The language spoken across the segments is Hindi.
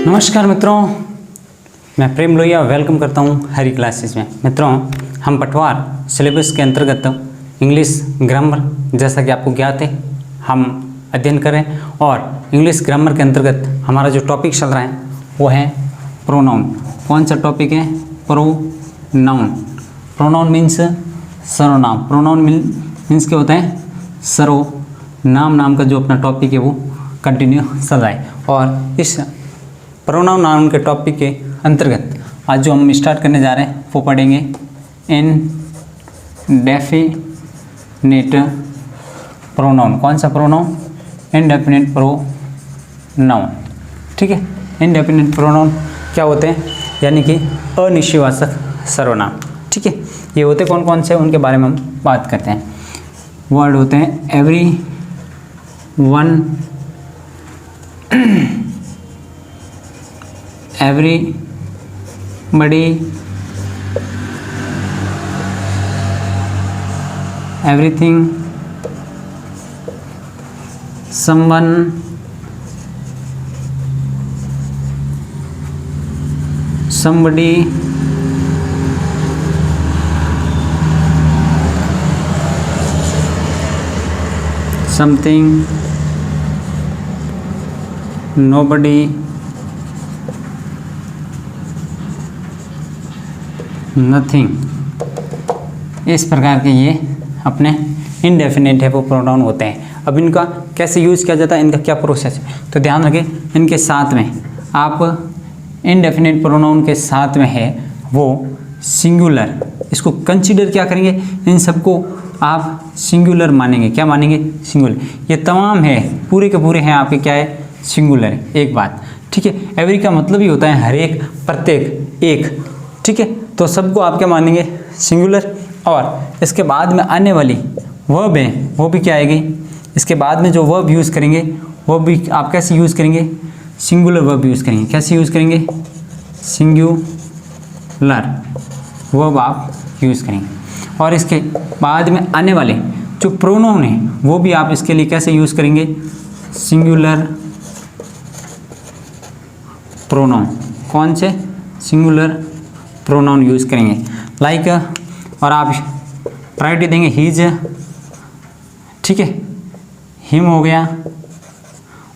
नमस्कार मित्रों, मैं प्रेम लोहिया वेलकम करता हूं हरी क्लासेस में। मित्रों, हम पटवार सिलेबस के अंतर्गत इंग्लिश ग्रामर, जैसा कि आपको ज्ञात है, हम अध्ययन करें और इंग्लिश ग्रामर के अंतर्गत हमारा जो टॉपिक चल रहा है वो है प्रोनाउन। कौन सा टॉपिक है? प्रोनाउन। प्रोनाउन मीन्स सर्वनाम। प्रोनाउन मीन्स क्या होता है? सर्वनाम। नाम का जो अपना टॉपिक है वो कंटिन्यू चल रहा है और इस प्रोनाउन नाउन के टॉपिक के अंतर्गत आज जो हम स्टार्ट करने जा रहे हैं वो पढ़ेंगे इनडेफिनिट प्रोनाउन। कौन सा प्रोनाउन? Indefinite pronoun. ठीक है, इनडेफिनिट प्रोनाउन क्या होते हैं? यानी कि अनिश्चयवाचक सर्वनाम। ठीक है, ये होते कौन कौन से, उनके बारे में हम बात करते हैं। वर्ड होते हैं every one, everybody, everything, someone, somebody, something, nobody, nothing. इस प्रकार के ये अपने इनडेफिनेट है वो प्रोनाउन होते हैं। अब इनका कैसे यूज़ किया जाता है, इनका क्या प्रोसेस है, तो ध्यान रखें। इनके साथ में आप इनडेफिनेट प्रोनाउन के साथ में है वो सिंगुलर, इसको कंसीडर क्या करेंगे? इन सबको आप सिंगुलर मानेंगे। क्या मानेंगे? सिंगुलर। ये तमाम है, पूरे के पूरे हैं आपके क्या है? सिंगुलर है। एक बात, ठीक है। एवरी का मतलब ही होता है हर एक, प्रत्येक, एक। ठीक है, तो सबको आप क्या मानेंगे? सिंगुलर। और इसके बाद में आने वाली वर्ब है वो भी क्या आएगी? इसके बाद में जो वर्ब यूज़ करेंगे वो भी आप कैसे यूज़ करेंगे? सिंगुलर वर्ब यूज़ करेंगे। कैसे यूज़ करेंगे? सिंगुलर वर्ब आप यूज़ करेंगे। और इसके बाद में आने वाले जो प्रोनाउन है वो भी आप इसके लिए कैसे यूज़ करेंगे? Singular pronoun. कौन से? सिंगुलर प्रोनाउन यूज़ करेंगे। लाइक और आप प्रायोरिटी देंगे हीज, ठीक है, हिम हो गया।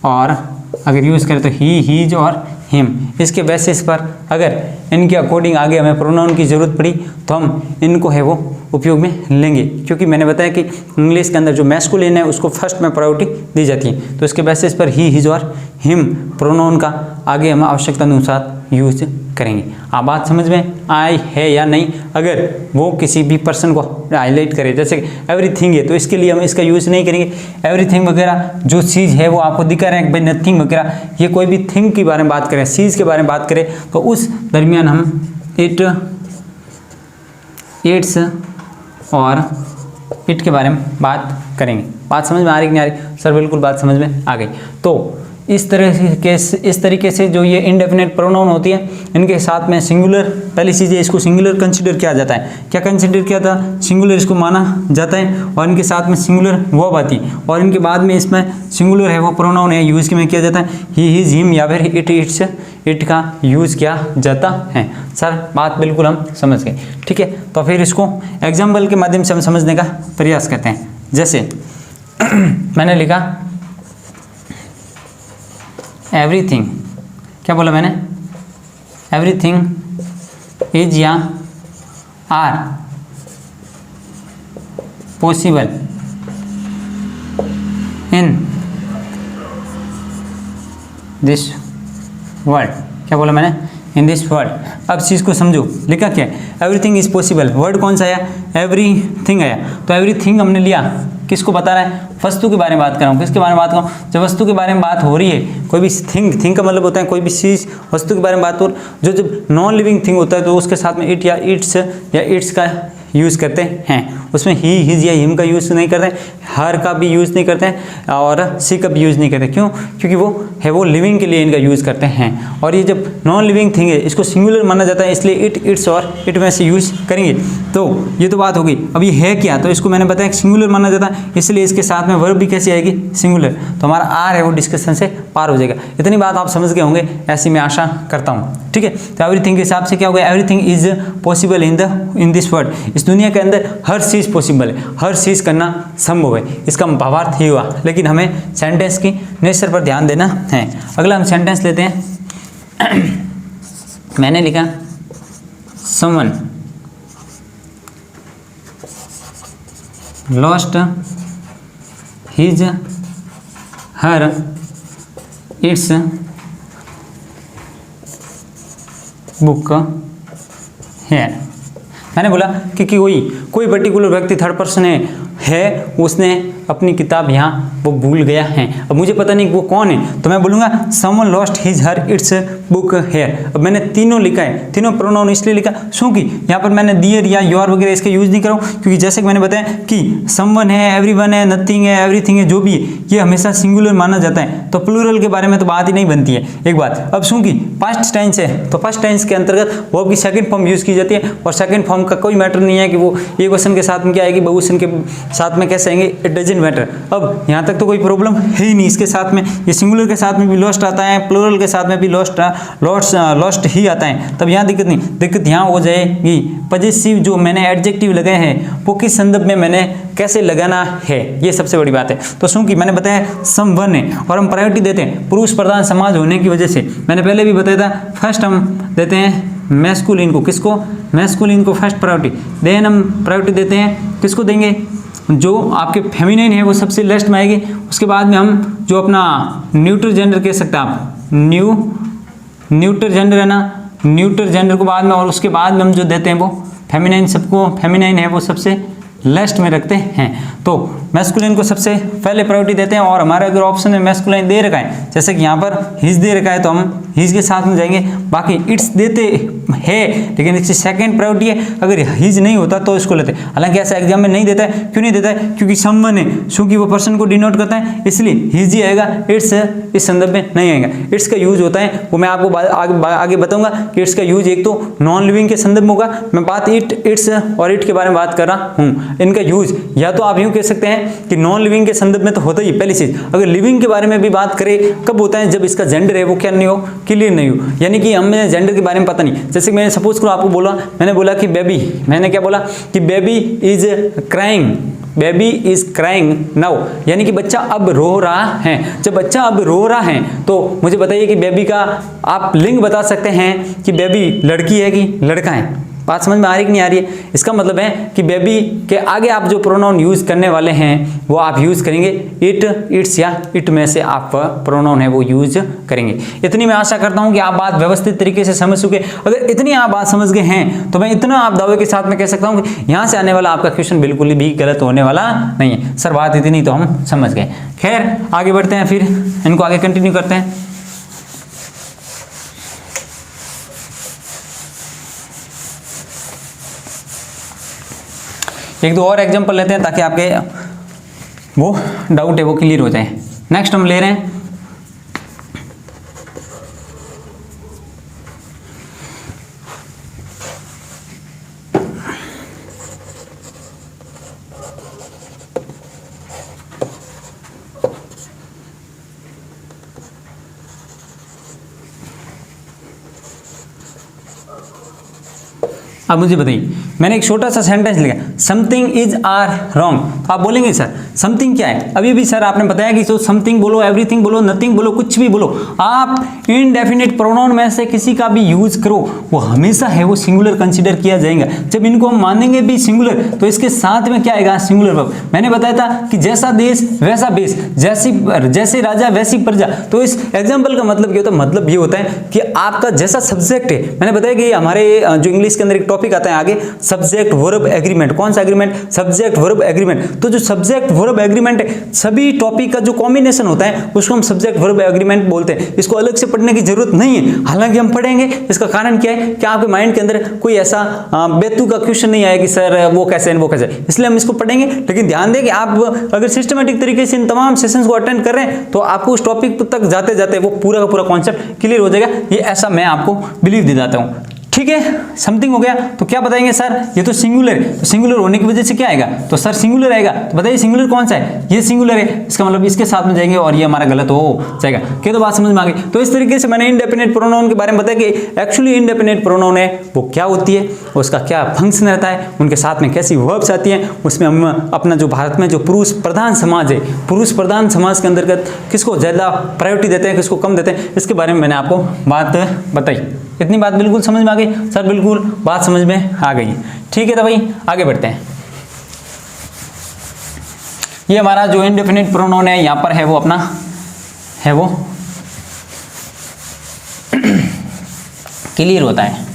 और अगर यूज़ करें तो ही, हीज और हिम। इसके बेसिस पर अगर इनके अकॉर्डिंग आगे हमें प्रोनाउन की ज़रूरत पड़ी तो हम इनको है वो उपयोग में लेंगे, क्योंकि मैंने बताया कि इंग्लिश के अंदर जो मैस्कुलिन है उसको फर्स्ट में प्रायोरिटी दी जाती है। तो इसके बेसिस पर ही, हिज और हिम प्रोनाउन का आगे हम आवश्यकता अनुसार यूज करेंगे। आप बात समझ में आई है या नहीं? अगर वो किसी भी पर्सन को हाईलाइट करे, जैसे एवरीथिंग है तो इसके लिए हम इसका यूज़ नहीं करेंगे। एवरीथिंग वगैरह जो चीज़ है वो आपको दिखा रहे हैं भाई, नथिंग वगैरह, ये कोई भी थिंग के बारे में बात करें, चीज़ के बारे में बात करें तो उस दरमियान हम इट, इट्स और इट के बारे में बात करेंगे। बात समझ में आ रही कि नहीं आ रही? सर बिल्कुल बात समझ में आ गई। तो इस तरीके से जो ये इनडेफिनेट प्रोनाउन होती है इनके साथ में सिंगुलर, पहली चीज़ है इसको सिंगुलर कंसीडर किया जाता है। क्या कंसीडर किया था? सिंगुलर इसको माना जाता है। और इनके साथ में सिंगुलर वर्ब आती है और इनके बाद में इसमें सिंगुलर है वो प्रोनाउन है यूज़ में किया जाता है। ही, हिज, हिम या फिर इट, इट्स, इट का यूज़ किया जाता है। सर बात बिल्कुल हम समझ गए। ठीक है, तो फिर इसको एग्जाम्पल के माध्यम से हम समझने का प्रयास करते हैं। जैसे मैंने लिखा एवरीथिंग, क्या बोला मैंने? एवरीथिंग इज या are possible in this world. क्या बोला मैंने? In this world. अब चीज़ को समझो, लिखा क्या है? Everything is possible. वर्ड कौन सा आया? एवरीथिंग आया। तो एवरीथिंग हमने लिया, किसको बता रहा है? वस्तु के बारे में बात कर रहा हूँ। किसके बारे में बात कर रहा हूँ? जब वस्तु के बारे में बात हो रही है, कोई भी थिंग का मतलब होता है कोई भी चीज़, वस्तु के बारे में बात हो, जो जब नॉन लिविंग थिंग होता है तो उसके साथ में इट या इट्स का यूज़ करते हैं। उसमें ही, हिज या हिम का यूज़ नहीं करते हैं, हर का भी यूज़ नहीं करते हैं और सी का भी यूज़ नहीं करते। क्यों? क्योंकि वो लिविंग के लिए इनका यूज़ करते हैं। और ये जब नॉन लिविंग थिंग है इसको सिंगुलर माना जाता है, इसलिए इट, इट्स और इट में से यूज़ करेंगे। तो ये तो बात होगी। अब ये है क्या? तो इसको मैंने बताया सिंगुलर माना जाता है, इसलिए इसके साथ में वर्ब भी कैसी आएगी? सिंगुलर। तो हमारा आर है वो डिस्कशन से पार हो जाएगा। इतनी बात आप समझ गए होंगे ऐसी मैं आशा करता हूँ, ठीक है। तो एवरीथिंग के हिसाब से क्या हो गया, everything is possible in this world, इस दुनिया के अंदर हर चीज़ पॉसिबल है, हर चीज़ करना संभव है, इसका भावार्थ ही हुआ। लेकिन हमें सेंटेंस की नेचर पर ध्यान देना है। अगला हम सेंटेंस लेते हैं। मैंने लिखा someone lost his her its book है। मैंने बोला कि कोई पर्टिकुलर व्यक्ति थर्ड पर्सन है, उसने अपनी किताब यहाँ वो भूल गया है। अब मुझे पता नहीं वो कौन है, तो मैं बोलूँगा someone lost his her its book here. अब मैंने तीनों लिखा है, तीनों प्रोनाउन इसलिए लिखा क्योंकि यहाँ पर मैंने डियर या योर वगैरह इसका यूज़ नहीं करूँ, क्योंकि जैसे कि मैंने बताया कि समवन है, एवरीवन है, नथिंग है, एवरीथिंग है, जो भी है ये हमेशा सिंगुलर माना जाता है, तो प्लूरल के बारे में तो बात ही नहीं बनती है एक बात। अब क्योंकि पास्ट टेंस है तो पास्ट टेंस के अंतर्गत वर्ब की सेकंड फॉर्म यूज़ की जाती है, और सेकंड फॉर्म का कोई मैटर नहीं है कि वो एक क्वेश्चन के साथ में क्या आएगी, बहुवचन के साथ में कैसे आएंगे, इट डजंट मैटर। अब यहाँ तक तो कोई प्रॉब्लम है ही नहीं, इसके साथ में ये सिंगुलर के साथ में भी लॉस्ट आता है, प्लूरल के साथ में भी लॉस्ट ही आता है, तब यहाँ दिक्कत नहीं। दिक्कत यहाँ हो जाएगी पजेसिव जो मैंने एडजेक्टिव लगाए हैं वो किस संदर्भ में मैंने कैसे लगाना है, ये सबसे बड़ी बात है। तो क्योंकि मैंने बताया समवन है और हम प्रायोरिटी देते हैं पुरुष प्रधान समाज होने की वजह से, मैंने पहले भी बताया था, फर्स्ट हम देते हैं मैस्कुलिन को, किसको, मैस्कुलिन को फर्स्ट प्रायोरिटी, देन हम प्रायोरिटी देते हैं किसको देंगे, जो आपके फेमिनिन है वो सबसे लास्ट में आएगी। उसके बाद में हम जो अपना न्यूट्रल जेंडर कह सकते हैं आप, न्यूट्रल जेंडर है ना, न्यूट्रल जेंडर को बाद में, और उसके बाद में हम जो देते हैं वो फेमिनाइन, सबको फेमिनाइन है वो सबसे लास्ट में रखते हैं। तो मैस्कुलिन को सबसे पहले प्रायोरिटी देते हैं, और हमारे अगर ऑप्शन में मैस्कुलिन दे रखा है, जैसे कि यहाँ पर हिज दे रखा है तो हम हिज के साथ में जाएंगे। बाकी इट्स देते हैं लेकिन इसकी सेकंड प्रायोरिटी है, अगर हिज नहीं होता तो इसको लेते हैं। हालांकि ऐसा एग्जाम में नहीं देता है, क्यों नहीं देता है, क्योंकि समवन है, क्योंकि वो पर्सन को डिनोट करता है, इसलिए हिज ही आएगा, इट्स इस संदर्भ में नहीं आएगा। इट्स का यूज होता है वो मैं आपको आगे बताऊंगा कि इट्स का यूज एक तो नॉन लिविंग के संदर्भ में होगा, मैं बात इट्स और इट के बारे में बात कर रहा हूँ। इनका यूज या तो आप यूँ कह सकते हैं कि नॉन लिविंग के संदर्भ में तो होता ही पहली चीज, अगर लिविंग के बारे में भी बात करें कब होता है, जब इसका जेंडर है वो क्या नहीं हो, क्लियर नहीं हो, यानी कि हमें जेंडर के बारे में पता नहीं। जैसे मैंने सपोज करो आपको बोला, मैंने बोला कि बेबी, मैंने क्या बोला कि baby is crying, baby is crying now, यानी कि बच्चा अब रो रहा है। जब बच्चा अब रो रहा है तो मुझे बताइए कि बेबी का आप लिंग बता सकते हैं कि बेबी लड़की है कि लड़का है। बात समझ में आ रही कि नहीं आ रही है? इसका मतलब है कि बेबी के आगे आप जो प्रोनाउन यूज करने वाले हैं वो आप यूज करेंगे इट, इट्स या इट में से आप प्रोनाउन है वो यूज करेंगे। इतनी मैं आशा करता हूं कि आप बात व्यवस्थित तरीके से समझ चुके। अगर इतनी आप बात समझ गए हैं तो मैं इतना आप दावे के साथ में कह सकता हूं कि यहां से आने वाला आपका क्वेश्चन बिल्कुल भी गलत होने वाला नहीं है। सर बात इतनी तो हम समझ गए। खैर आगे बढ़ते हैं, फिर इनको आगे कंटिन्यू करते हैं। एक दो और एग्जांपल लेते हैं ताकि आपके वो डाउट है वो क्लियर हो जाए। नेक्स्ट हम ले रहे हैं अब मुझे बताइए, मैंने एक छोटा सा सेंटेंस लिखा, समथिंग इज आर रॉन्ग। तो आप बोलेंगे सर समथिंग क्या है? अभी भी सर आपने बताया कि तो समथिंग बोलो, एवरीथिंग बोलो, नथिंग बोलो, कुछ भी बोलो, आप इनडेफिनिट प्रोनाउन में से किसी का भी यूज करो वो हमेशा है वो सिंगुलर कंसीडर किया जाएगा। जब इनको हम मानेंगे भी सिंगुलर तो इसके साथ में क्या आएगा? Singular verb. मैंने बताया था कि जैसा देश वैसा बेस, जैसे राजा वैसी प्रजा। तो इस एग्जाम्पल का मतलब क्या होता है? मतलब ये होता है कि आपका जैसा सब्जेक्ट है, मैंने बताया कि हमारे जो इंग्लिश के अंदर एक टॉपिक आता है आगे, सब्जेक्ट वर्ब एग्रीमेंट। कौन सा एग्रीमेंट? Subject verb agreement. तो जो सब्जेक्ट वर्ब एग्रीमेंट है, सभी टॉपिक का जो कॉम्बिनेशन होता है उसको हम सब्जेक्ट वर्ब एग्रीमेंट बोलते हैं। इसको अलग से पढ़ने की जरूरत नहीं है, हालांकि हम पढ़ेंगे। इसका कारण क्या है कि आपके माइंड के अंदर कोई ऐसा बेतु का क्वेश्चन नहीं आया कि सर वो कैसे वो कैसे, इसलिए हम इसको पढ़ेंगे। लेकिन ध्यान दें कि आप अगर सिस्टमेटिक तरीके से इन तमाम सेशंस को अटेंड कर रहे हैं तो आपको उस टॉपिक तक जाते जाते वो पूरा का पूरा कॉन्सेप्ट क्लियर हो जाएगा। ये ऐसा मैं आपको बिलीव दिलाता हूँ। ठीक है, समथिंग हो गया। तो क्या बताएंगे सर, ये तो सिंगुलर है, तो सिंगुलर होने की वजह से क्या आएगा, तो सर सिंगुलर आएगा। तो बताइए सिंगुलर कौन सा है, ये सिंगुलर है, इसका मतलब इसके साथ में जाएंगे और ये हमारा गलत हो जाएगा। क्या तो बात समझ में आ गई। तो इस तरीके से मैंने इंडेफिनिट प्रोनाउन के बारे में बताया कि एक्चुअली इंडेफिनिट प्रोनाउन है वो क्या होती है, उसका क्या फंक्शन रहता है, उनके साथ में कैसी वर्ब्स आती हैं, उसमें हम अपना जो भारत में जो पुरुष प्रधान समाज है, पुरुष प्रधान समाज के अंतर्गत किसको ज़्यादा प्रायोरिटी देते हैं, किसको कम देते हैं, इसके बारे में मैंने आपको बात बताई। इतनी बात बिल्कुल समझ में आ गई सर, बिल्कुल बात समझ में आ गई। ठीक है, तो भाई आगे बढ़ते हैं। ये हमारा जो इंडेफिनिट प्रोनाउन है यहाँ पर है वो अपना है वो क्लियर होता है।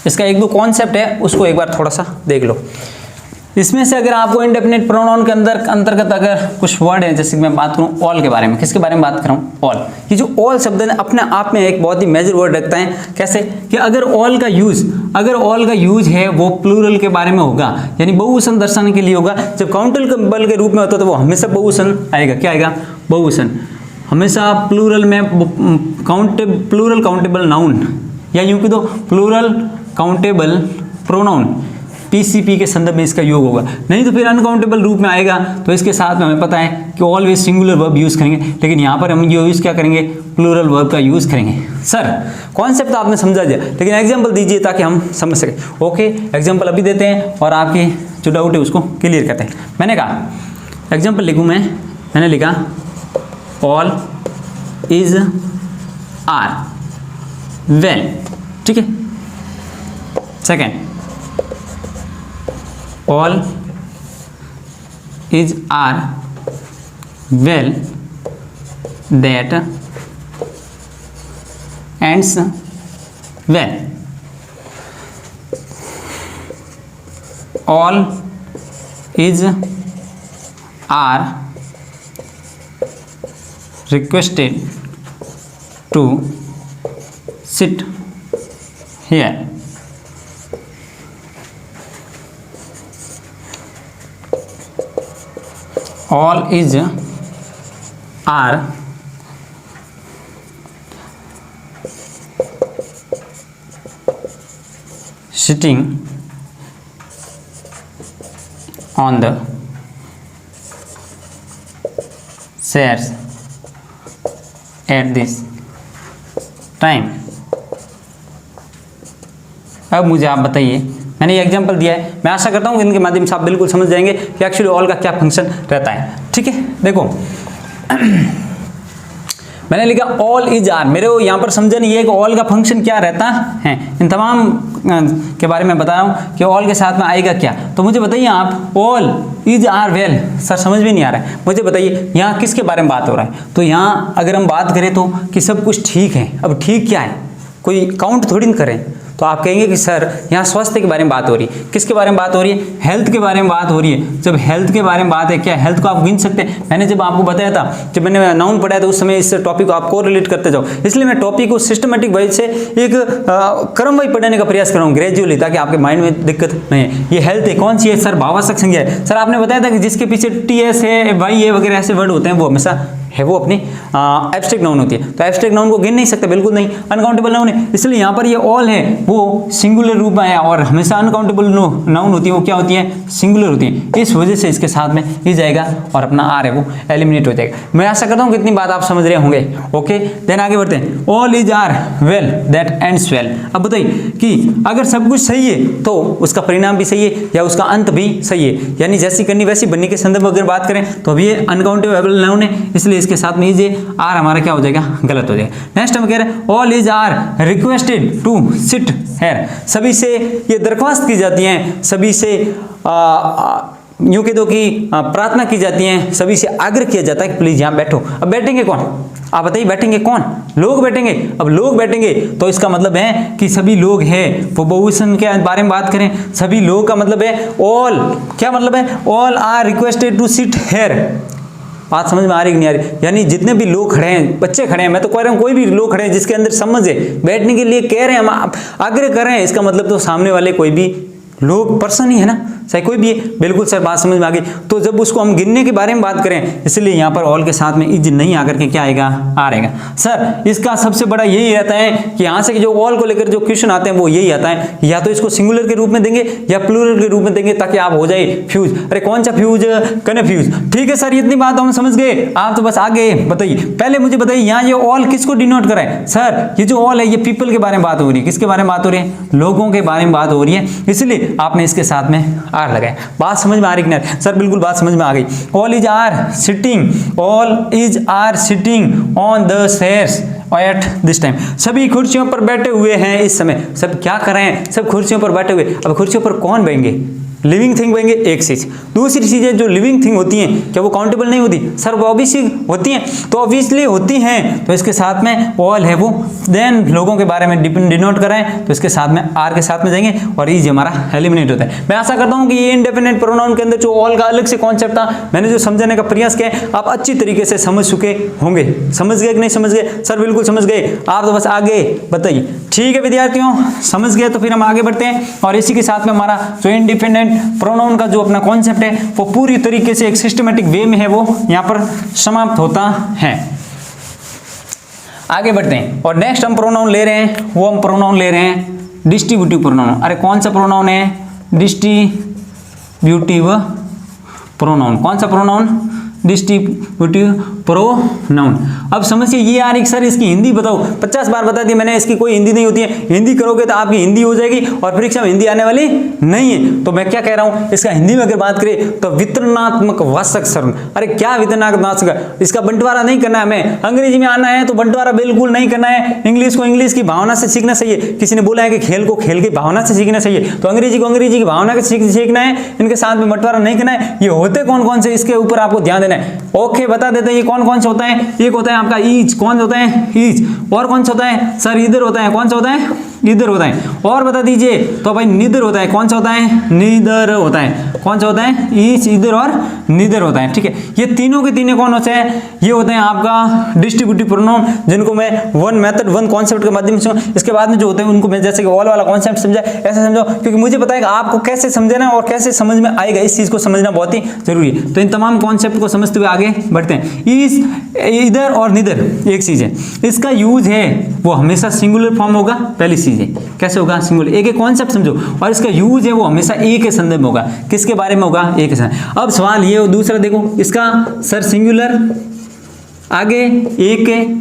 इसका एक दो कॉन्सेप्ट है उसको एक बार थोड़ा सा देख लो। इसमें से अगर आपको इंडेफिनिट प्रोनाउन के अंतर्गत अगर कुछ वर्ड है, जैसे कि मैं बात करूं ऑल के बारे में, किसके बारे में बात कर रहा हूं, ऑल। ये जो ऑल शब्द है अपने आप में एक बहुत ही मेजर वर्ड रखता है। कैसे कि अगर ऑल का यूज है वो प्लूरल के बारे में होगा, यानी बहुवचन दर्शाने के लिए होगा। जब काउंटेबल के रूप में होता है तो वो हमेशा बहुवचन आएगा। क्या आएगा, बहुवचन। हमेशा प्लूरल में प्लूरल काउंटेबल नाउन, या यूं कि दो प्लूरल काउंटेबल प्रोनाउन, पीसीपी के संदर्भ में इसका योग होगा। नहीं तो फिर अनकाउंटेबल रूप में आएगा तो इसके साथ में हमें पता है कि ऑलवेज सिंगुलर वर्ब यूज़ करेंगे, लेकिन यहाँ पर हम यूज़ क्या करेंगे, प्लूरल वर्ब का यूज़ करेंगे। सर कॉन्सेप्ट आपने समझा दिया, लेकिन एग्जाम्पल दीजिए ताकि हम समझ सकें। ओके, एग्जाम्पल अभी देते हैं और आपकी जो डाउट है उसको क्लियर करते हैं। मैंने कहा एग्जाम्पल लिखूँ मैंने लिखा ऑल इज आर वेल। ठीक है, second all is are well that ends well। all is are requested to sit here। all is are sitting on the chairs at this time। अब मुझे आप बताइए, मैंने ये एग्जांपल दिया है, मैं आशा करता हूँ कि इनके माध्यम से आप बिल्कुल समझ जाएंगे कि एक्चुअली ऑल का क्या फंक्शन रहता है। ठीक है, देखो मैंने लिखा ऑल इज आर, मेरे को यहाँ पर समझा नहीं है कि ऑल का फंक्शन क्या रहता है। इन तमाम के बारे में बता रहा हूँ कि ऑल के साथ में आएगा क्या। तो मुझे बताइए आप, all is are well, sir समझ में नहीं आ रहा है, मुझे बताइए यहाँ किसके बारे में बात हो रहा है। तो यहाँ अगर हम बात करें तो कि सब कुछ ठीक है। अब ठीक क्या है, कोई काउंट थोड़ी ना करें। तो आप कहेंगे कि सर यहाँ स्वास्थ्य के बारे में बात हो रही है, किसके बारे में बात हो रही है, हेल्थ के बारे में बात हो रही है। जब हेल्थ के बारे में बात है, क्या हेल्थ को आप गिन सकते हैं। मैंने जब आपको बताया था, जब मैंने नाउन पढ़ाया था उस समय इस टॉपिक को आप कोरिलेट करते जाओ। इसलिए मैं टॉपिक को सिस्टमेटिक वाइज से एक क्रम वाइज पढ़ाने का प्रयास कर रहा हूँ ग्रेजुअली, ताकि आपके माइंड में दिक्कत नहीं है। ये हेल्थ है, कौन सी है सर, भावार्थक संज्ञा है। सर आपने बताया था कि जिसके पीछे टीएस है, वाई है वगैरह ऐसे वर्ड होते हैं, वो हमेशा है वो अपनी एब्स्ट्रैक्ट नाउन होती है। तो एब्स्ट्रैक्ट नाउन को गिन नहीं सकते, बिल्कुल नहीं, अनकाउंटेबल नाउन है। इसलिए यहाँ पर ये ऑल है वो सिंगुलर रूप में आया, और हमेशा अनकाउंटेबल नाउन होती है वो क्या होती है, सिंगुलर होती है। इस वजह से इसके साथ में ई जाएगा और अपना आर है वो एलिमिनेट हो जाएगा। मैं आशा करता हूँ कितनी बात आप समझ रहे होंगे। ओके, देन आगे बढ़ते हैं। All is are well that ends well. अब बताइए कि अगर सब कुछ सही है तो उसका परिणाम भी सही है या उसका अंत भी सही है, यानी जैसी करनी वैसी बनने के संदर्भ में अगर बात करें तो अब ये अनकाउंटेबल नाउन है, इसलिए इसके साथ में इज आर हमारा क्या हो जाएगा, गलत हो जाएगा। नेक्स्ट हम कह रहे हैं all is are requested to sit here. सभी से ये दरख्वास्त की जाती हैं, सभी से यूं कह दो कि प्रार्थना की जाती है, सभी से आग्रह किया जाता है कि प्लीज यहाँ बैठो। अब बैठेंगे कौन, आप बताइए बैठेंगे कौन, लोग बैठेंगे। अब लोग बैठेंगे तो इसका मतलब है कि सभी लोग हैं, वो बहुवचन के बारे में बात करें, सभी लोग का मतलब है ऑल। क्या मतलब है, all are requested to sit here. बात समझ में आ रही कि नहीं आ रही, यानी जितने भी लोग खड़े हैं, बच्चे खड़े हैं, मैं तो कह रहा हूँ कोई भी लोग खड़े हैं जिसके अंदर समझ है, बैठने के लिए कह रहे हैं, हम आग्रह कर रहे हैं, इसका मतलब तो सामने वाले कोई भी लोग पर्सन ही है ना, चाहे कोई भी है। बिल्कुल सर, बात समझ में आ गई। तो जब उसको हम गिनने के बारे में बात करें, इसलिए यहाँ पर ऑल के साथ में इज नहीं आकर के क्या आएगा, आ रहेगा। सर इसका सबसे बड़ा यही रहता है कि यहाँ से जो ऑल को लेकर जो क्वेश्चन आते हैं वो यही आता है, या तो इसको सिंगुलर के रूप में देंगे या प्लूरल के रूप में देंगे, ताकि आप हो जाए फ्यूज। अरे कौन सा फ्यूज, कन्फ्यूज। ठीक है सर, इतनी बात हम समझ गए। आप तो बस आगे बताइए, पहले मुझे बताइए यहाँ ये ऑल किसको डिनोट कर रहा है। सर ये जो ऑल है ये पीपल के बारे में बात हो रही है। किसके बारे में बात हो रही है, लोगों के बारे में बात हो रही है, इसलिए आपने इसके साथ में आर लगाया। बात समझ में आ रही है सर? बिल्कुल बात समझ में आ गई। All is are sitting, all is are sitting on the chairs at this time. सभी कुर्सियों पर बैठे हुए हैं इस समय। सब क्या कर रहे हैं, सब कुर्सियों पर बैठे हुए। अब कुर्सियों पर कौन बैठेंगे, लिविंग थिंग बनेंगे, एक चीज। दूसरी चीजें जो लिविंग थिंग होती हैं क्या वो काउंटेबल नहीं होती? सर वो ऑब्वियसली होती हैं, तो ऑब्वियसली होती हैं, तो इसके साथ में ऑल है वो। देन लोगों के बारे में डिनोट कराएं तो इसके साथ में आर के साथ में जाएंगे और इज हमारा एलिमिनेट होता है। मैं आशा करता हूं कि ये इंडेफिनिट प्रोनाउन के अंदर जो ऑल का अलग से कॉन्सेप्ट था, मैंने जो समझाने का प्रयास किया आप अच्छी तरीके से समझ चुके होंगे। समझ गए कि नहीं समझ गए? सर बिल्कुल समझ गए। आप तो बस आगे बताइए। ठीक है विद्यार्थियों, समझ गए तो फिर हम आगे बढ़ते हैं। और इसी के साथ में हमारा जो इंडिपेंडेंट प्रोनाउन का जो अपना कॉन्सेप्ट है वो पूरी तरीके से एक सिस्टमेटिक वे में है वो यहाँ पर समाप्त होता है। आगे बढ़ते हैं और नेक्स्ट हम प्रोनाउन ले रहे हैं, वो हम प्रोनाउन ले रहे हैं डिस्ट्रीब्यूटिव प्रोनाउन। अरे कौन सा प्रोनाउन है, डिस्ट्रीब्यूटिव प्रोनाउन। कौन सा प्रोनाउन, डिस्ट्रीब्यूटिव प्रोनाउन। अब समझिए ये यार, एक सर इसकी हिंदी बताओ, 50 बार बता दी मैंने, इसकी कोई हिंदी नहीं होती है। हिंदी करोगे तो आपकी हिंदी हो जाएगी और परीक्षा में हिंदी आने वाली नहीं है। तो मैं क्या कह रहा हूं, इसका हिंदी में अगर बात करें तो वितरणात्मक वाचक शरण। अरे क्या वितरणात्मक वाचक, इसका बंटवारा नहीं करना है हमें। अंग्रेजी में आना है तो बंटवारा बिल्कुल नहीं करना है। इंग्लिश को इंग्लिश की भावना से सीखना चाहिए। किसी ने बोला है कि खेल को खेल की भावना से सीखना चाहिए, तो अंग्रेजी को अंग्रेजी की भावना से सीखना है। इनके साथ में बंटवारा नहीं करना है। ये होते कौन कौन से, इसके ऊपर आपको ध्यान देना है। ओके बता देते हैं ये कौन कौन से होता है। एक होता है आपका ईच, कौन होता है ईच। और कौन सा होता है सर, इधर होता है। कौन सा होता है, इधर होता है। और बता दीजिए तो भाई निधर होता है। कौन सा होता है, निधर होता है। कौन सा होता है, ईच, इधर और निधर होता है। ठीक है, ये तीनों के तीनों कौन होते हैं, ये होते हैं आपका डिस्ट्रीब्यूटिव प्रोनाउन, जिनको मैं वन मेथड वन कॉन्सेप्ट के माध्यम से, इसके बाद में जो होते हैं उनको मैं जैसे कि ऑल वाला कॉन्सेप्ट समझा, ऐसा समझो, क्योंकि मुझे पता है कि आपको कैसे समझना है और कैसे समझ में आएगा, इस चीज को समझना बहुत ही जरूरी है। तो इन तमाम कॉन्सेप्ट को समझते हुए आगे बढ़ते हैं। ईच, इधर और निधर एक चीज है, इसका यूज है वो हमेशा सिंगुलर फॉर्म होगा। पहली चीज है कैसे होगा, सिंगुलर। एक एक कॉन्सेप्ट समझो, और इसका यूज है वो हमेशा एक के संदर्भ में होगा। किसके बारे में होगा, एक के संदर्भ। अब सवाल ये, दूसरा देखो इसका सर सिंगुलर आगे एक है।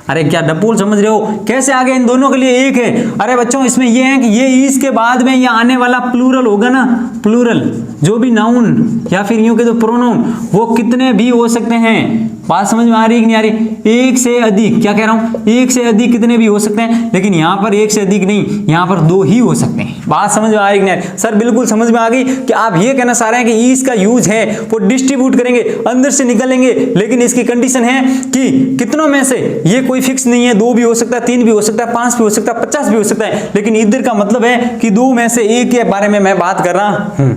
अरे क्या डपूल समझ रहे हो, कैसे आगे इन दोनों के लिए एक है। अरे बच्चों इसमें ये है कि ये ईज के बाद में ये आने वाला प्लूरल होगा ना, प्लूरल जो भी नाउन या फिर यूं के तो प्रोनाउन वो कितने भी हो सकते हैं। बात समझ में आ रही कि नहीं आ रही, एक से अधिक, क्या कह रहा हूं, एक से अधिक कितने भी हो सकते हैं, लेकिन यहां पर एक से अधिक नहीं, यहां पर दो ही हो सकते हैं। बात समझ में आ रही कि नहीं सर? बिल्कुल समझ में आ गई कि आप ये कहना चाह रहे हैं कि इसका यूज है वो डिस्ट्रीब्यूट करेंगे, अंदर से निकालेंगे, लेकिन इसकी कंडीशन है कि कितनों में से, ये कोई फिक्स नहीं है, दो भी हो सकता है, तीन भी हो सकता है, 5 भी हो सकता है, 50 भी हो सकता है, लेकिन इधर का मतलब है कि दो में से एक के बारे में मैं बात कर रहा हूं।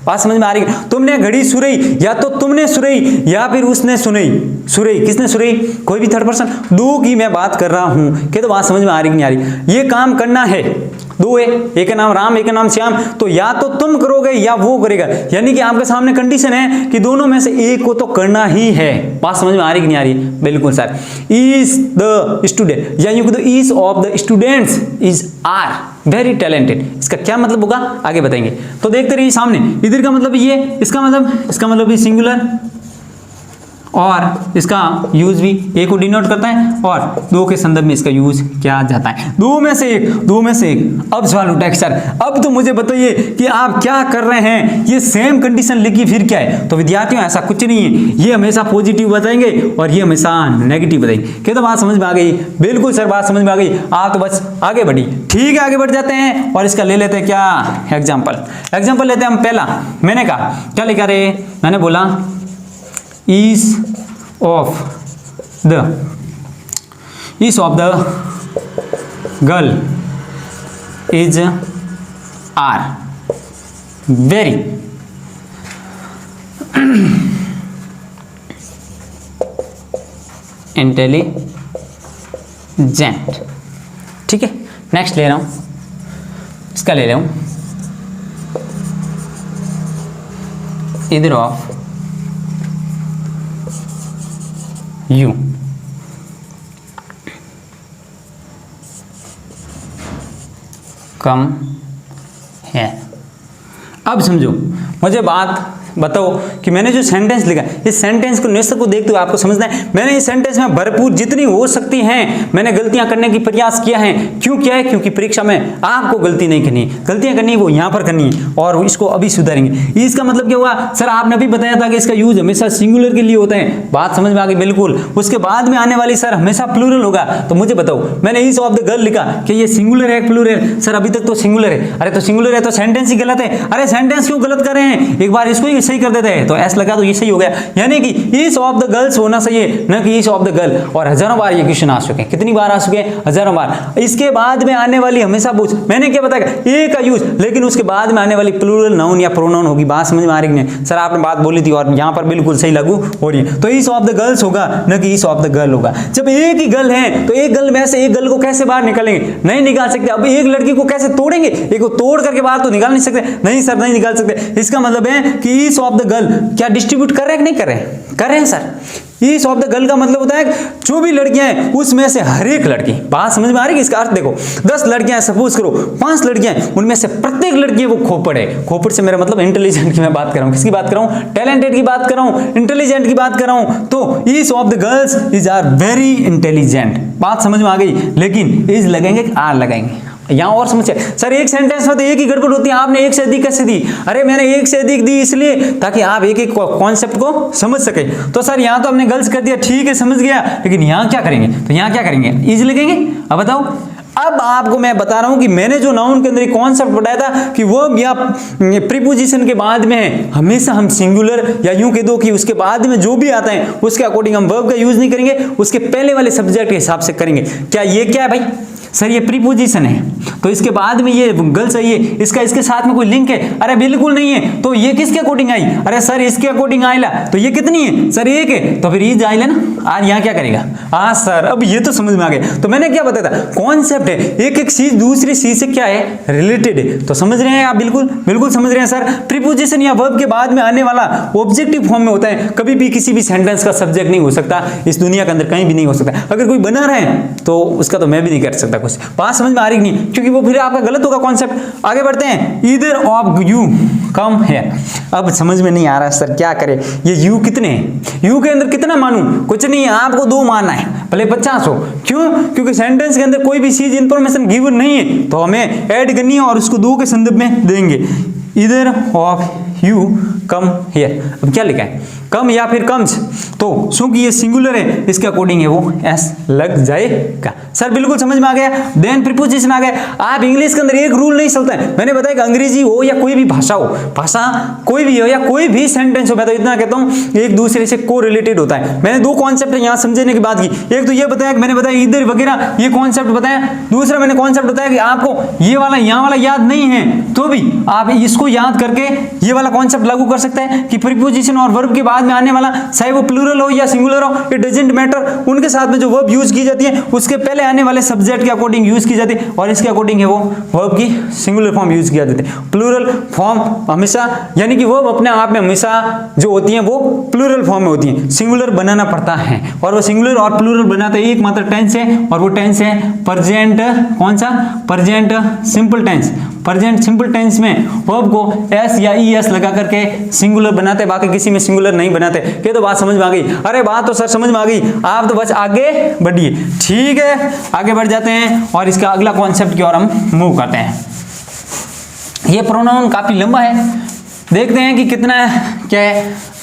बात समझ में आ रही है? तुमने घड़ी सुरई, या तो तुमने सुरई या फिर उसने सुनई। सुरई किसने सुरई, कोई भी थर्ड पर्सन, दो की मैं बात कर रहा हूं। क्या तो बात समझ में आ रही कि नहीं आ रही? ये काम करना है, दो है, एक का नाम राम, एक का नाम श्याम, तो या तो तुम करोगे या वो करेगा, यानी कि आपके सामने कंडीशन है कि दोनों में से एक को तो करना ही है। बात समझ में आ रही कि नहीं आ रही? बिल्कुल सर। इज द स्टूडेंट, या यूं कहते each of the students is are very talented, इसका क्या मतलब होगा आगे बताएंगे। तो देखते रहिए सामने, इधर का मतलब ये, इसका मतलब भी सिंगुलर, और इसका यूज भी एक को डिनोट करता है, और दो के संदर्भ में इसका यूज किया जाता है। दो में से एक, दो में से एक। अब सवाल उठा कि सर अब तो मुझे बताइए कि आप क्या कर रहे हैं, ये सेम कंडीशन लिखी फिर क्या है। तो विद्यार्थियों ऐसा कुछ नहीं है, ये हमेशा पॉजिटिव बताएंगे और ये हमेशा नेगेटिव बताएंगे। क्या तो बात समझ में आ गई? बिल्कुल सर बात समझ में आ गई। आप तो बस आगे बढ़ी। ठीक है आगे बढ़ जाते हैं और इसका ले लेते हैं क्या, एग्जाम्पल लेते हैं हम। पहला मैंने कहा क्या लिखा रे, मैंने बोला is of the girl is are very intelligent। ठीक है, नेक्स्ट ले रहा हूं, इसका ले रहा हूं either of you come here। अब समझो, मुझे बात बताओ कि मैंने जो सेंटेंस लिखा इस सेंटेंस को निष्ठ को देखते हुए आपको समझना है मैंने इस सेंटेंस में भरपूर जितनी हो सकती हैं मैंने गलतियां करने की प्रयास किया है। क्यों किया है? क्योंकि परीक्षा में आपको गलती नहीं करनी है, गलतियां करनी है वो यहाँ पर करनी है और इसको अभी सुधारेंगे। इसका मतलब क्या हुआ? सर आपने अभी बताया था कि इसका यूज हमेशा सिंगुलर के लिए होता है, बात समझ में आ गई? बिल्कुल। उसके बाद में आने वाली सर हमेशा प्लूरल होगा। तो मुझे बताओ मैंने ईच ऑफ द गर्ल लिखा कि ये सिंगुलर है प्लूरल? सर अभी तक तो सिंगुलर है। अरे तो सिंगुलर है तो सेंटेंस ही गलत है। अरे सेंटेंस क्यों गलत कर रहे हैं? एक बार इसको ही सही कर देते हैं। तो एस लगा तो ये सही हो गया, यानी कि ईच ऑफ द गर्ल्स होना चाहिए न कि ईच ऑफ द गर्ल। और हजारों बार ये क्वेश्चन आ चुके हैं। कितनी बार आ चुके हैं? हजारों बार। इसके बाद में आने वाली हमेशा पूछ, मैंने क्या बताया ए का यूज, लेकिन उसके बाद में आने वाली प्लूरल नाउन या प्रोनाउन होगी। बात समझ में आ रही नहीं? सर आपने बात बोली थी और यहाँ पर बिल्कुल सही लागू हो रही है। तो ईच ऑफ द गर्ल्स होगा न कि ईच ऑफ द गर्ल होगा। जब एक ही गर्ल है तो एक गर्ल में से एक गर्ल को कैसे बाहर निकालेंगे? नहीं निकाल सकते। अब एक लड़की को कैसे तोड़ेंगे? एक को तोड़ करके बाहर तो निकाल नहीं सकते। नहीं सर नहीं निकाल सकते। इसका मतलब है कि ईच ऑफ द गर्ल क्या डिस्ट्रीब्यूट कर रहे हैं कि नहीं कर रहे हैं? कर रहे हैं sir. Each of the girl का मतलब होता है जो भी लड़कियां हैं उसमें से हर एक लड़की। बात समझ में आ रही है? इसका अर्थ देखो 10 लड़कियां सपोज करो 5 लड़कियां हैं, उनमें से प्रत्येक लड़की वो खोपड़ है। खोपड़ से मेरा मतलब इंटेलिजेंट की मैं बात कर रहा हूं। किसकी बात कर रहा हूं? टैलेंटेड की बात कर रहा हूं, इंटेलिजेंट की बात कर रहा हूं। तो each of the girls is are very intelligent. बात समझ में आ गई? लेकिन इज लगेंगे कि आर लगाएंगे? यहां और समझिए सर एक सेंटेंस में तो एक ही गड़बड़ होती है, आपने एक से अधिक कैसे दी? अरे मैंने एक से अधिक दी इसलिए ताकि आप एक एक कॉन्सेप्ट को समझ सके। तो सर यहां तो हमने गलत कर दिया, ठीक है समझ गया, लेकिन यहां क्या करेंगे? तो यहां क्या करेंगे? इज लगेंगे। अब बताओ, अब आपको मैं बता रहा हूं कि मैंने जो नाउन के अंदर कॉन्सेप्ट बताया था कि वर्ब या प्रीपोजिशन के बाद में हमेशा हम सिंगुलर या यूं कह दो कि उसके बाद में जो भी आता है उसके अकॉर्डिंग हम वर्ब का यूज नहीं करेंगे, उसके पहले वाले सब्जेक्ट के हिसाब से करेंगे। क्या ये क्या है भाई? सर ये प्रीपोजिशन है तो इसके बाद में ये गर्ल चाहिए, इसका इसके साथ में कोई लिंक है? अरे बिल्कुल नहीं है। तो ये किसके अकॉर्डिंग आई? अरे सर इसके अकॉर्डिंग आइला। तो ये कितनी है? सर एक है। तो फिर ये आइला ना, आज यहाँ क्या करेगा? हाँ सर अब ये तो समझ में आ गया। तो मैंने क्या बताया था? कॉन्सेप्ट है, एक एक चीज दूसरी चीज से क्या है? रिलेटेड है। तो समझ रहे हैं आप? बिल्कुल बिल्कुल समझ रहे हैं सर। प्रीपोजिशन या वर्ब के बाद में आने वाला ऑब्जेक्टिव फॉर्म में होता है, कभी भी किसी भी सेंटेंस का सब्जेक्ट नहीं हो सकता, इस दुनिया के अंदर कहीं भी नहीं हो सकता। अगर कोई बना रहा है तो उसका तो मैं भी नहीं कर सकता कुछ। बात समझ में आ रही नहीं? क्योंकि वो फिर आपका गलत होगा कॉन्सेप्ट। आगे बढ़ते हैं। ईदर ऑफ यू कम है। अब समझ में नहीं आ रहा सर क्या करें? ये यू कितने हैं? यू के अंदर कितना मानूं? कुछ नहीं है, आपको 2 मानना है, भले 50 हो। क्यों? क्योंकि सेंटेंस के अंदर कोई भी चीज इंफॉर्मेशन गिवन नहीं है तो हमें ऐड करनी है और उसको 2 के संदर्भ में देंगे। Either of you come here. अब क्या लिखा है? कम या फिर कम्स। तो क्योंकि ये सिंगुलर है इसके अकॉर्डिंग है वो एस लग जाएगा। सर बिल्कुल समझ में आ गया। देन प्रीपोजिशन आ गया। आप इंग्लिश के अंदर एक रूल नहीं चलता है। मैंने बताया कि अंग्रेजी हो या कोई भी भाषा हो, भाषा कोई भी हो या कोई भी सेंटेंस हो, मैं तो इतना कहता हूं एक दूसरे से को रिलेटेड होता है। मैंने 2 कॉन्सेप्ट यहां समझने की बात की। एक तो ये बताया कि मैंने बताया इधर वगैरह ये कॉन्सेप्ट बताया। दूसरा मैंने कॉन्सेप्ट बताया कि आपको ये वाला यहां वाला याद नहीं है तो भी आप इसको याद करके ये वाला कॉन्सेप्ट लागू कर सकते हैं कि प्रीपोजिशन और वर्ब के बाद में आने वाला चाहे वो प्लूरल हो या सिंगुलर हो, इट डजंट मैटर, उनके साथ में जो वर्ब यूज की जाती है उसके पहले आने वाले सब्जेक्ट के अकॉर्डिंग यूज की जाती है और इसके अकॉर्डिंग है वो वर्ब की सिंगुलर फॉर्म यूज किया जाती है। प्लूरल फॉर्म हमेशा, यानी कि वर्ब अपने आप में हमेशा जो होती है वो प्लूरल फॉर्म में होती है, सिंगुलर बनाना पड़ता है और वो सिंगुलर और प्लूरल बनाते एक मात्र टेंस है और वो टेंस है प्रेजेंट। कौन सा? Present simple tense. Present simple tense में वर्ब को एस या ई एस लगा करके सिंगुलर बनाते, बाकी किसी में सिंगुलर नहीं बनाते। ये तो बात समझ में आ गई? अरे बात तो सर समझ में आ गई, आप तो बस आगे बढ़िए। ठीक है आगे बढ़ जाते हैं और इसका अगला कॉन्सेप्ट की ओर हम मूव करते हैं। ये प्रोनाउन काफी लंबा है, देखते हैं कि कितना क्या है।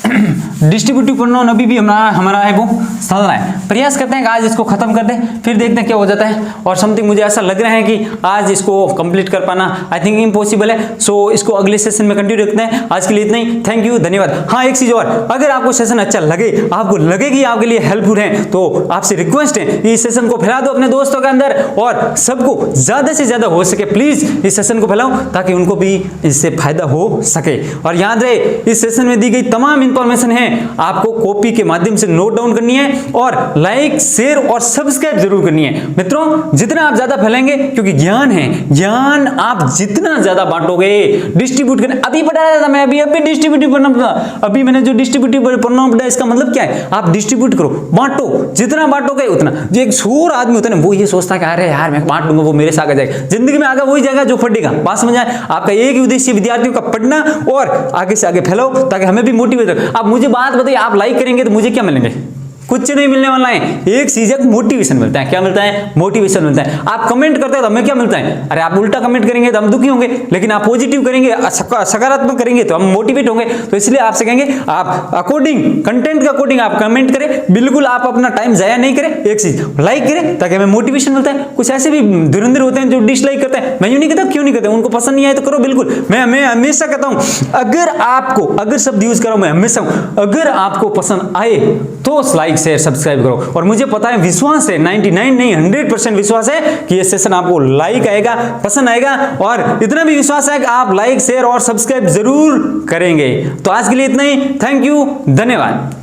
डिस्ट्रीब्यूटिव प्रोनाउन अभी भी हमारा है वो चल रहा है। प्रयास करते हैं कि आज इसको खत्म कर दें, फिर देखते हैं क्या हो जाता है। और समथिंग मुझे ऐसा लग रहा है कि आज इसको कंप्लीट कर पाना आई थिंक इम्पॉसिबल है। सो इसको अगले सेशन में कंटिन्यू रखते हैं। आज के लिए इतना ही, थैंक यू, धन्यवाद। हाँ एक चीज और, अगर आपको सेशन अच्छा लगे, आपको लगे कि आपके लिए हेल्पफुल है, तो आपसे रिक्वेस्ट है इस सेशन को फैला दो अपने दोस्तों के अंदर और सबको ज्यादा से ज्यादा हो सके प्लीज इस सेशन को फैलाओ ताकि उनको भी इससे फायदा हो सके। और याद रहे इस सेशन में दी गई तमाम इंफॉर्मेशन है आपको कॉपी के माध्यम से नोट डाउन करनी है और लाइक, शेयर और सब्सक्राइब जरूर करनी है। मित्रों, जितना आप ज्यादा फैलाएंगे, क्योंकि ज्ञान है, ज्ञान आप जितना ज्यादा बांटोगे, डिस्ट्रीब्यूट करने, अभी बताया था मैं, अभी डिस्ट्रीब्यूटिव प्रोनाउन पढ़ा, अभी मैंने जो डिस्ट्रीब्यूटिव प्रोनाउन पढ़ा, इसका मतलब क्या है, आप डिस्ट्रीब्यूट करो, बांटो, जितना बांटोगे उतना। जो एक शोर आदमी होता है ना, वो ये सोचता है कि अरे यार मैं बांट दूंगा, वो मेरे से आगे जाएगा, जिंदगी में आगे वही जाएगा जो पढ़ेगा। बात समझ आए? आपका एक ही उद्देश्य विद्यार्थियों का पढ़ना और आगे से आगे फैलाओ, ताकि हमें भी मोटिवेट हो। आप मुझे बात बताइए, आप लाइक करेंगे तो मुझे क्या मिलेंगे? कुछ नहीं मिलने वाला है, एक चीज मोटिवेशन मिलता है। क्या मिलता है? मोटिवेशन मिलता है। आप कमेंट करते हो तो हमें क्या मिलता है? अरे आप उल्टा कमेंट करेंगे तो हम दुखी होंगे, लेकिन आप पॉजिटिव करेंगे, सकारात्मक करेंगे तो हम मोटिवेट होंगे। तो इसलिए आपसे कहेंगे, आप अकॉर्डिंग, कंटेंट के अकॉर्डिंग आप कमेंट करें, बिल्कुल आप अपना टाइम जाया नहीं करें। एक चीज लाइक करें ताकि हमें मोटिवेशन मिलता है। कुछ ऐसे भी धुरंधर होते हैं जो डिसलाइक करते हैं, मैं यूं नहीं कहता क्यों नहीं कहते, उनको पसंद नहीं आए तो करो, बिल्कुल। मैं हमेशा कहता हूं, अगर शब्द यूज करो, मैं हमेशा अगर आपको पसंद आए तो लाइक, शेयर, सब्सक्राइब करो। और मुझे पता है, विश्वास है, 99 नहीं 100% विश्वास है कि ये सेशन आपको लाइक आएगा, पसंद आएगा, और इतना भी विश्वास है कि आप लाइक, शेयर और सब्सक्राइब जरूर करेंगे। तो आज के लिए इतना ही। थैंक यू, धन्यवाद।